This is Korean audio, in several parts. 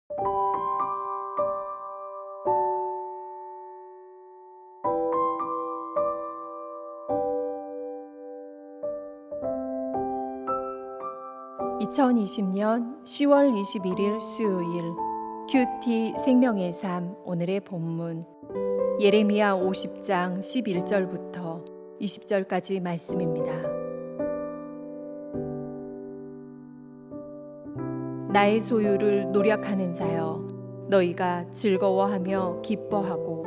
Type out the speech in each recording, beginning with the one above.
(2020년 10월 21일) 수요일 큐티 생명의 삶. 오늘의 본문 예레미야 50장 11절부터 20절까지 말씀입니다. 나의 소유를 노력하는 자여, 너희가 즐거워하며 기뻐하고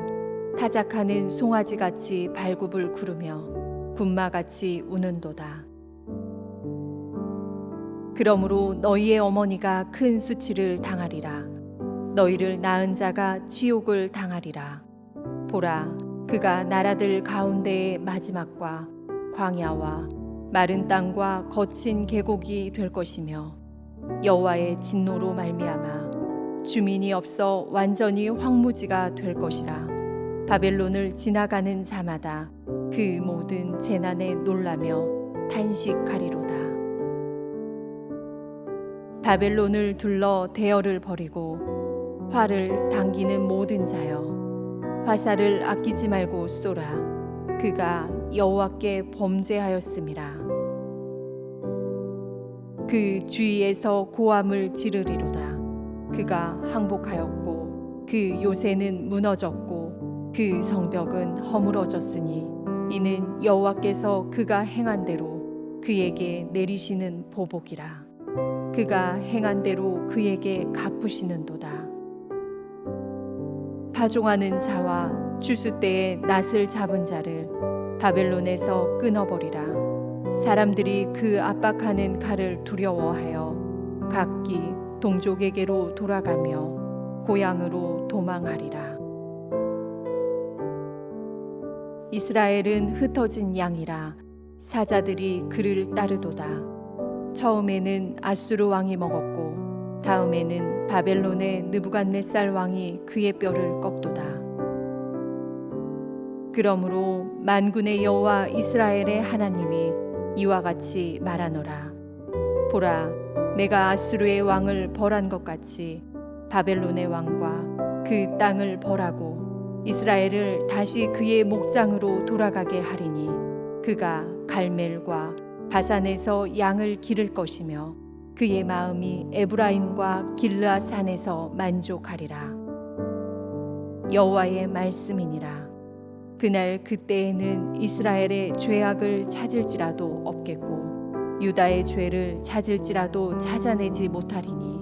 타작하는 송아지같이 발굽을 구르며 군마같이 우는도다. 그러므로 너희의 어머니가 큰 수치를 당하리라. 너희를 낳은 자가 치욕을 당하리라. 보라, 그가 나라들 가운데의 마지막과 광야와 마른 땅과 거친 계곡이 될 것이며, 여호와의 진노로 말미암아 주민이 없어 완전히 황무지가 될 것이라. 바벨론을 지나가는 자마다 그 모든 재난에 놀라며 탄식하리로다. 바벨론을 둘러 대열을 벌이고 활을 당기는 모든 자여, 화살을 아끼지 말고 쏘라. 그가 여호와께 범죄하였음이라. 그 주위에서 고함을 지르리로다. 그가 항복하였고 그 요새는 무너졌고 그 성벽은 허물어졌으니, 이는 여호와께서 그가 행한 대로 그에게 내리시는 보복이라. 그가 행한 대로 그에게 갚으시는도다. 파종하는 자와 추수 때에 낫을 잡은 자를 바벨론에서 끊어버리라. 사람들이 그 압박하는 칼을 두려워하여 각기 동족에게로 돌아가며 고향으로 도망하리라. 이스라엘은 흩어진 양이라 사자들이 그를 따르도다. 처음에는 아수르 왕이 먹었고 다음에는 바벨론의 느부갓네살 왕이 그의 뼈를 꺾도다. 그러므로 만군의 여호와 이스라엘의 하나님이 이와 같이 말하노라. 보라, 내가 아수르의 왕을 벌한 것 같이 바벨론의 왕과 그 땅을 벌하고 이스라엘을 다시 그의 목장으로 돌아가게 하리니, 그가 갈멜과 바산에서 양을 기를 것이며 그의 마음이 에브라임과 길르앗 산에서 만족하리라. 여호와의 말씀이니라. 그날 그때에는 이스라엘의 죄악을 찾을지라도 없겠고 유다의 죄를 찾을지라도 찾아내지 못하리니,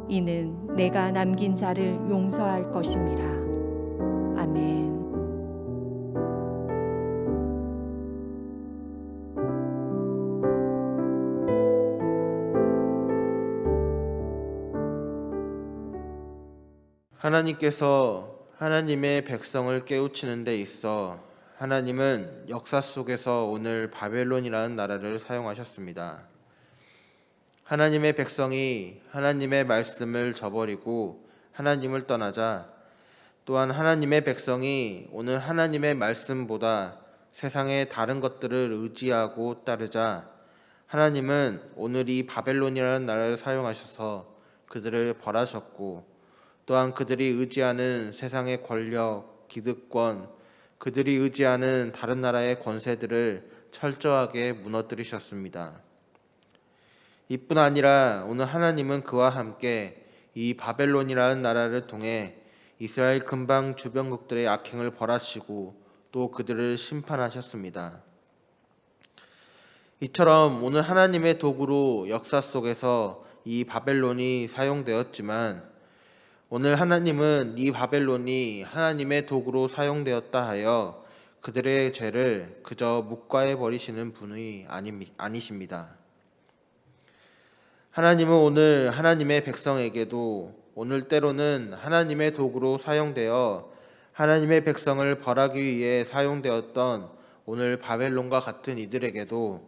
이는 내가 남긴 자를 용서할 것임이라. 아멘. 하나님께서 하나님의 백성을 깨우치는 데 있어 하나님은 역사 속에서 오늘 바벨론이라는 나라를 사용하셨습니다. 하나님의 백성이 하나님의 말씀을 저버리고 하나님을 떠나자, 또한 하나님의 백성이 오늘 하나님의 말씀보다 세상의 다른 것들을 의지하고 따르자, 하나님은 오늘 이 바벨론이라는 나라를 사용하셔서 그들을 벌하셨고, 또한 그들이 의지하는 세상의 권력, 기득권, 그들이 의지하는 다른 나라의 권세들을 철저하게 무너뜨리셨습니다. 이뿐 아니라 오늘 하나님은 그와 함께 이 바벨론이라는 나라를 통해 이스라엘 근방 주변국들의 악행을 벌하시고 또 그들을 심판하셨습니다. 이처럼 오늘 하나님의 도구로 역사 속에서 이 바벨론이 사용되었지만, 오늘 하나님은 이 바벨론이 하나님의 도구로 사용되었다 하여 그들의 죄를 그저 묵과해 버리시는 분이 아니십니다. 하나님은 오늘 하나님의 백성에게도 오늘 때로는 하나님의 도구로 사용되어 하나님의 백성을 벌하기 위해 사용되었던 오늘 바벨론과 같은 이들에게도,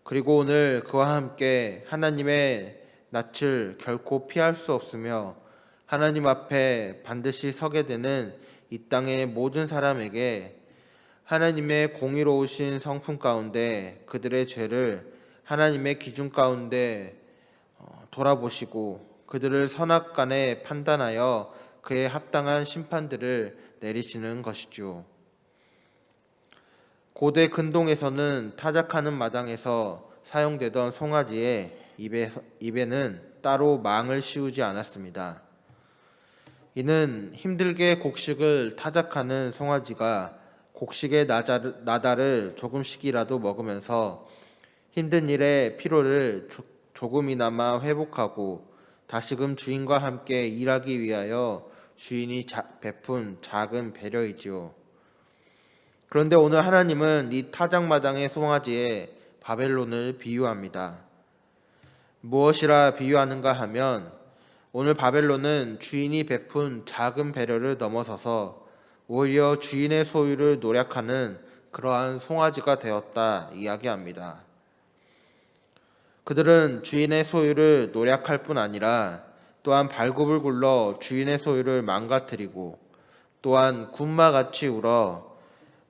그리고 오늘 그와 함께 하나님의 낯을 결코 피할 수 없으며 하나님 앞에 반드시 서게 되는 이 땅의 모든 사람에게 하나님의 공의로우신 성품 가운데 그들의 죄를 하나님의 기준 가운데 돌아보시고 그들을 선악간에 판단하여 그에 합당한 심판들을 내리시는 것이죠. 고대 근동에서는 타작하는 마당에서 사용되던 송아지의 입에는 따로 망을 씌우지 않았습니다. 이는 힘들게 곡식을 타작하는 송아지가 곡식의 나다를 조금씩이라도 먹으면서 힘든 일의 피로를 조금이나마 회복하고 다시금 주인과 함께 일하기 위하여 주인이 베푼 작은 배려이지요. 그런데 오늘 하나님은 이 타작마당의 송아지에 바벨론을 비유합니다. 무엇이라 비유하는가 하면 오늘 바벨론은 주인이 베푼 작은 배려를 넘어서서 오히려 주인의 소유를 노략하는 그러한 송아지가 되었다 이야기합니다. 그들은 주인의 소유를 노략할 뿐 아니라 또한 발굽을 굴러 주인의 소유를 망가뜨리고 또한 군마같이 울어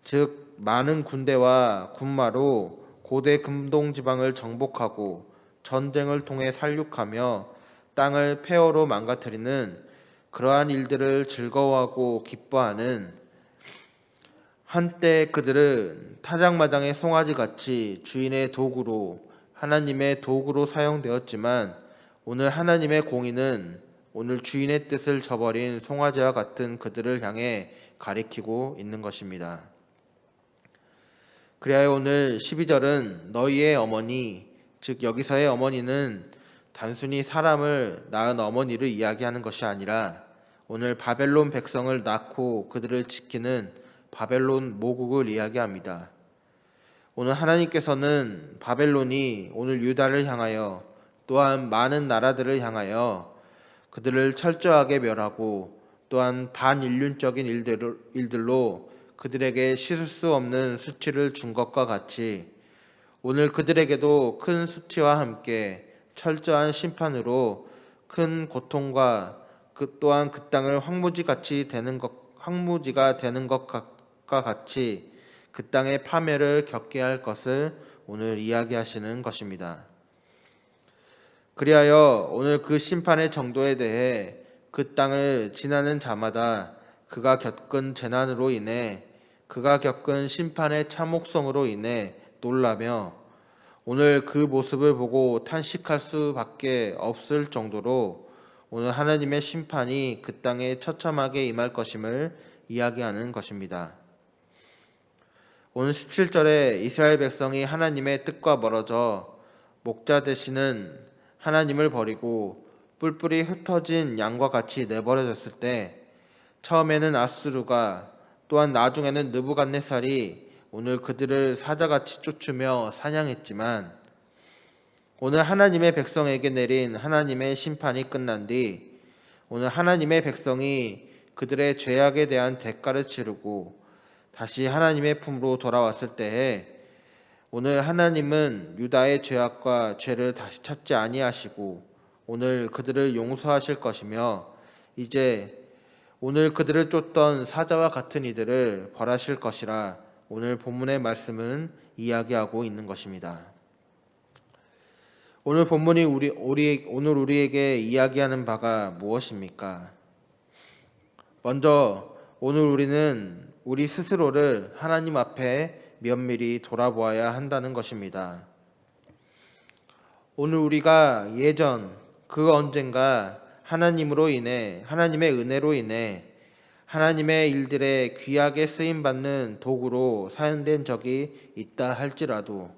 즉 많은 군대와 군마로 고대 금동 지방을 정복하고 전쟁을 통해 살육하며 땅을 폐허로 망가뜨리는 그러한 일들을 즐거워하고 기뻐하는 한때 그들은 타작마당의 송아지같이 주인의 도구로 하나님의 도구로 사용되었지만 오늘 하나님의 공의는 오늘 주인의 뜻을 저버린 송아지와 같은 그들을 향해 가리키고 있는 것입니다. 그리하여 오늘 12절은 너희의 어머니, 즉 여기서의 어머니는 단순히 사람을 낳은 어머니를 이야기하는 것이 아니라 오늘 바벨론 백성을 낳고 그들을 지키는 바벨론 모국을 이야기합니다. 오늘 하나님께서는 바벨론이 오늘 유다를 향하여 또한 많은 나라들을 향하여 그들을 철저하게 멸하고 또한 반인륜적인 일들로 그들에게 씻을 수 없는 수치를 준 것과 같이 오늘 그들에게도 큰 수치와 함께 철저한 심판으로 큰 고통과 또한 그 땅을 황무지가 되는 것과 같이 그 땅의 파멸을 겪게 할 것을 오늘 이야기하시는 것입니다. 그리하여 오늘 그 심판의 정도에 대해 그 땅을 지나는 자마다 그가 겪은 재난으로 인해 그가 겪은 심판의 참혹성으로 인해 놀라며 오늘 그 모습을 보고 탄식할 수밖에 없을 정도로 오늘 하나님의 심판이 그 땅에 처참하게 임할 것임을 이야기하는 것입니다. 오늘 17절에 이스라엘 백성이 하나님의 뜻과 멀어져 목자 되시는 하나님을 버리고 뿔뿔이 흩어진 양과 같이 내버려졌을 때 처음에는 아수르가 또한 나중에는 느부갓네살이 오늘 그들을 사자같이 쫓으며 사냥했지만 오늘 하나님의 백성에게 내린 하나님의 심판이 끝난 뒤 오늘 하나님의 백성이 그들의 죄악에 대한 대가를 치르고 다시 하나님의 품으로 돌아왔을 때에 오늘 하나님은 유다의 죄악과 죄를 다시 찾지 아니하시고 오늘 그들을 용서하실 것이며 이제 오늘 그들을 쫓던 사자와 같은 이들을 벌하실 것이라 오늘 본문의 말씀은 이야기하고 있는 것입니다. 오늘 본문이 오늘 우리에게 이야기하는 바가 무엇입니까? 먼저 오늘 우리는 우리 스스로를 하나님 앞에 면밀히 돌아보아야 한다는 것입니다. 오늘 우리가 예전 그 언젠가 하나님으로 인해 하나님의 은혜로 인해 하나님의 일들에 귀하게 쓰임받는 도구로 사용된 적이 있다 할지라도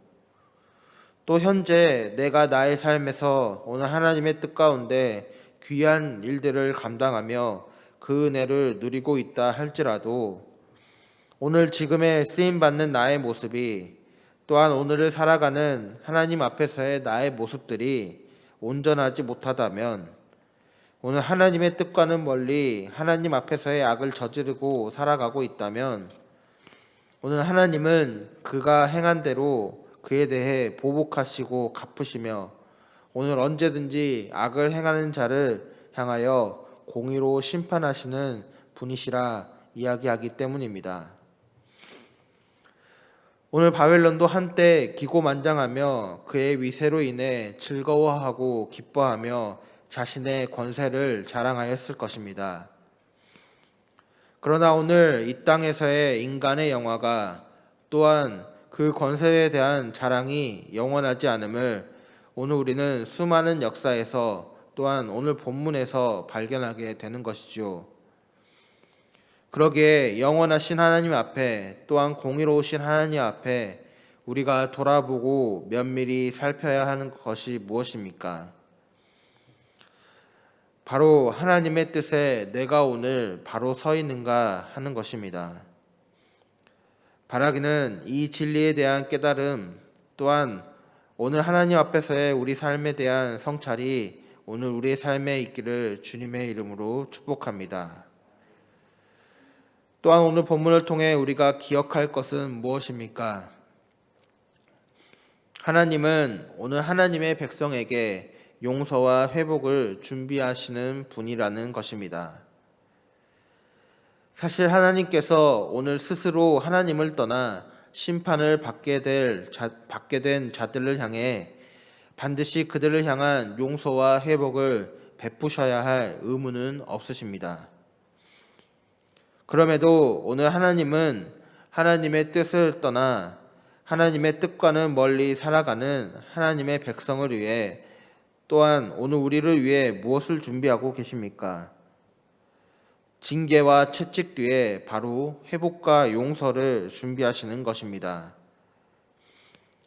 또 현재 내가 나의 삶에서 오늘 하나님의 뜻 가운데 귀한 일들을 감당하며 그 은혜를 누리고 있다 할지라도 오늘 지금의 쓰임받는 나의 모습이 또한 오늘을 살아가는 하나님 앞에서의 나의 모습들이 온전하지 못하다면 오늘 하나님의 뜻과는 멀리 하나님 앞에서의 악을 저지르고 살아가고 있다면 오늘 하나님은 그가 행한 대로 그에 대해 보복하시고 갚으시며 오늘 언제든지 악을 행하는 자를 향하여 공의로 심판하시는 분이시라 이야기하기 때문입니다. 오늘 바벨론도 한때 기고만장하며 그의 위세로 인해 즐거워하고 기뻐하며 자신의 권세를 자랑하였을 것입니다. 그러나 오늘 이 땅에서의 인간의 영화가 또한 그 권세에 대한 자랑이 영원하지 않음을 오늘 우리는 수많은 역사에서 또한 오늘 본문에서 발견하게 되는 것이죠. 그러기에 영원하신 하나님 앞에 또한 공의로우신 하나님 앞에 우리가 돌아보고 면밀히 살펴야 하는 것이 무엇입니까? 바로 하나님의 뜻에 내가 오늘 바로 서 있는가 하는 것입니다. 바라기는 이 진리에 대한 깨달음 또한 오늘 하나님 앞에서의 우리 삶에 대한 성찰이 오늘 우리의 삶에 있기를 주님의 이름으로 축복합니다. 또한 오늘 본문을 통해 우리가 기억할 것은 무엇입니까? 하나님은 오늘 하나님의 백성에게 용서와 회복을 준비하시는 분이라는 것입니다. 사실 하나님께서 오늘 스스로 하나님을 떠나 심판을 받게 된 자들을 향해 반드시 그들을 향한 용서와 회복을 베푸셔야 할 의무는 없으십니다. 그럼에도 오늘 하나님은 하나님의 뜻을 떠나 하나님의 뜻과는 멀리 살아가는 하나님의 백성을 위해 또한 오늘 우리를 위해 무엇을 준비하고 계십니까? 징계와 채찍 뒤에 바로 회복과 용서를 준비하시는 것입니다.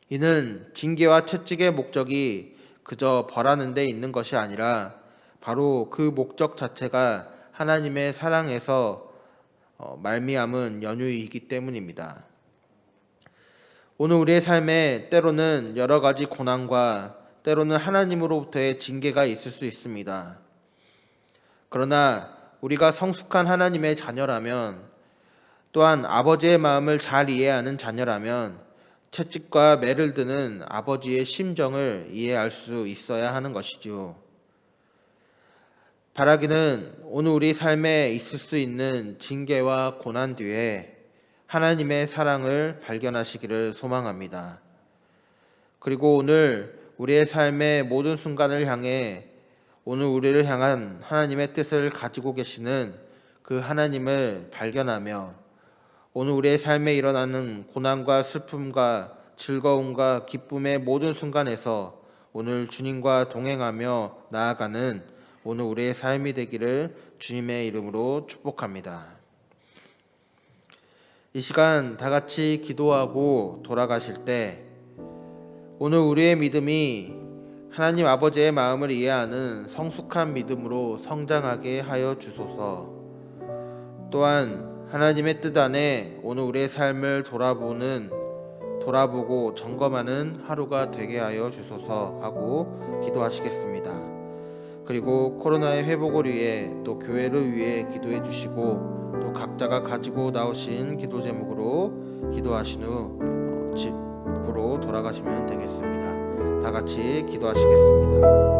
이는 징계와 채찍의 목적이 그저 벌하는 데 있는 것이 아니라 바로 그 목적 자체가 하나님의 사랑에서 말미암은 연유이기 때문입니다. 오늘 우리의 삶에 때로는 여러 가지 고난과 때로는 하나님으로부터의 징계가 있을 수 있습니다. 그러나 우리가 성숙한 하나님의 자녀라면 또한 아버지의 마음을 잘 이해하는 자녀라면 채찍과 매를 드는 아버지의 심정을 이해할 수 있어야 하는 것이죠. 바라기는 오늘 우리 삶에 있을 수 있는 징계와 고난 뒤에 하나님의 사랑을 발견하시기를 소망합니다. 그리고 오늘 우리의 삶의 모든 순간을 향해 오늘 우리를 향한 하나님의 뜻을 가지고 계시는 그 하나님을 발견하며 오늘 우리의 삶에 일어나는 고난과 슬픔과 즐거움과 기쁨의 모든 순간에서 오늘 주님과 동행하며 나아가는 오늘 우리의 삶이 되기를 주님의 이름으로 축복합니다. 이 시간 다 같이 기도하고 돌아가실 때 오늘 우리의 믿음이 하나님 아버지의 마음을 이해하는 성숙한 믿음으로 성장하게 하여 주소서. 또한 하나님의 뜻 안에 오늘 우리의 삶을 돌아보고 점검하는 하루가 되게 하여 주소서 하고 기도하시겠습니다. 그리고 코로나의 회복을 위해 또 교회를 위해 기도해 주시고 또 각자가 가지고 나오신 기도 제목으로 기도하신 후 집으로 돌아가시면 되겠습니다. 다 같이 기도하시겠습니다.